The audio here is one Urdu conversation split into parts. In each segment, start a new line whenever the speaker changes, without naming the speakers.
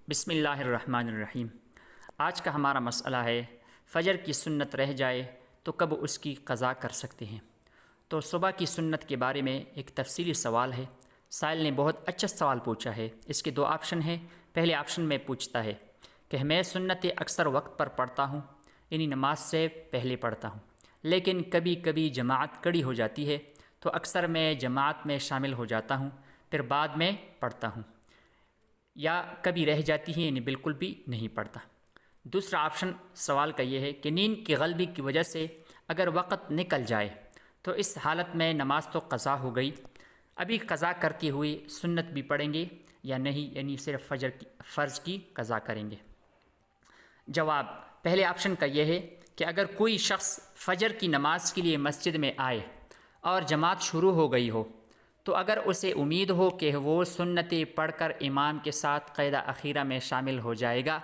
بسم اللہ الرحمن الرحیم۔ آج کا ہمارا مسئلہ ہے فجر کی سنت رہ جائے تو کب اس کی قضا کر سکتے ہیں۔ تو صبح کی سنت کے بارے میں ایک تفصیلی سوال ہے۔ سائل نے بہت اچھا سوال پوچھا ہے۔ اس کے دو آپشن ہیں۔ پہلے آپشن میں پوچھتا ہے کہ میں سنتیں اکثر وقت پر پڑھتا ہوں، یعنی نماز سے پہلے پڑھتا ہوں، لیکن کبھی کبھی جماعت کڑی ہو جاتی ہے تو اکثر میں جماعت میں شامل ہو جاتا ہوں، پھر بعد میں پڑھتا ہوں، یا کبھی رہ جاتی ہے یعنی بالکل بھی نہیں پڑھتا۔ دوسرا آپشن سوال کا یہ ہے کہ نیند کی غلبی کی وجہ سے اگر وقت نکل جائے تو اس حالت میں نماز تو قضا ہو گئی، ابھی قضا کرتے ہوئے سنت بھی پڑھیں گے یا نہیں، یعنی صرف فرض کی قضا کریں گے۔ جواب پہلے آپشن کا یہ ہے کہ اگر کوئی شخص فجر کی نماز کے لیے مسجد میں آئے اور جماعت شروع ہو گئی ہو تو اگر اسے امید ہو کہ وہ سنتیں پڑھ کر امام کے ساتھ قیدہ اخیرہ میں شامل ہو جائے گا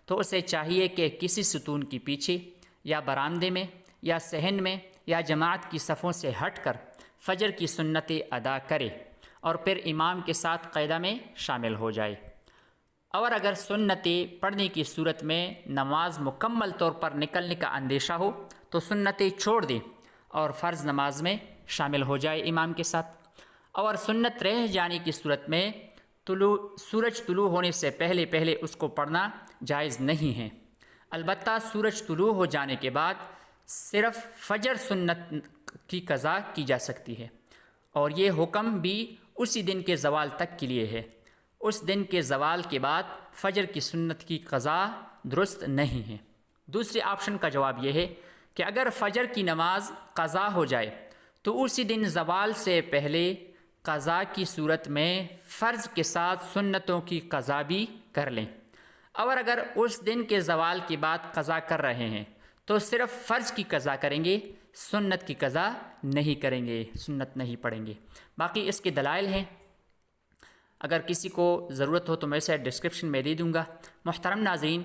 تو اسے چاہیے کہ کسی ستون کے پیچھے یا برآمدے میں یا صحن میں یا جماعت کی صفوں سے ہٹ کر فجر کی سنتیں ادا کرے اور پھر امام کے ساتھ قیدہ میں شامل ہو جائے۔ اور اگر سنتیں پڑھنے کی صورت میں نماز مکمل طور پر نکلنے کا اندیشہ ہو تو سنتیں چھوڑ دیں اور فرض نماز میں شامل ہو جائے امام کے ساتھ۔ اور سنت رہ جانے کی صورت میں سورج طلوع ہونے سے پہلے اس کو پڑھنا جائز نہیں ہے، البتہ سورج طلوع ہو جانے کے بعد صرف فجر سنت کی قضا کی جا سکتی ہے، اور یہ حکم بھی اسی دن کے زوال تک کے لیے ہے۔ اس دن کے زوال کے بعد فجر کی سنت کی قضا درست نہیں ہے۔ دوسرے آپشن کا جواب یہ ہے کہ اگر فجر کی نماز قضا ہو جائے تو اسی دن زوال سے پہلے قضا کی صورت میں فرض کے ساتھ سنتوں کی قضا بھی کر لیں، اور اگر اس دن کے زوال کے بعد قضا کر رہے ہیں تو صرف فرض کی قضا کریں گے، سنت کی قضا نہیں کریں گے، سنت نہیں پڑھیں گے۔ باقی اس کے دلائل ہیں، اگر کسی کو ضرورت ہو تو میں اسے ڈسکرپشن میں دے دوں گا۔ محترم ناظرین،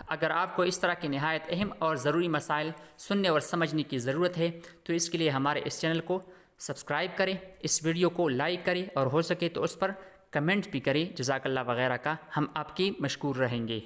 اگر آپ کو اس طرح کے نہایت اہم اور ضروری مسائل سننے اور سمجھنے کی ضرورت ہے تو اس کے لیے ہمارے اس چینل کو سبسکرائب کریں، اس ویڈیو کو لائک کریں، اور ہو سکے تو اس پر کمنٹ بھی کریں، جزاک اللہ وغیرہ کا، ہم آپ کی مشکور رہیں گے۔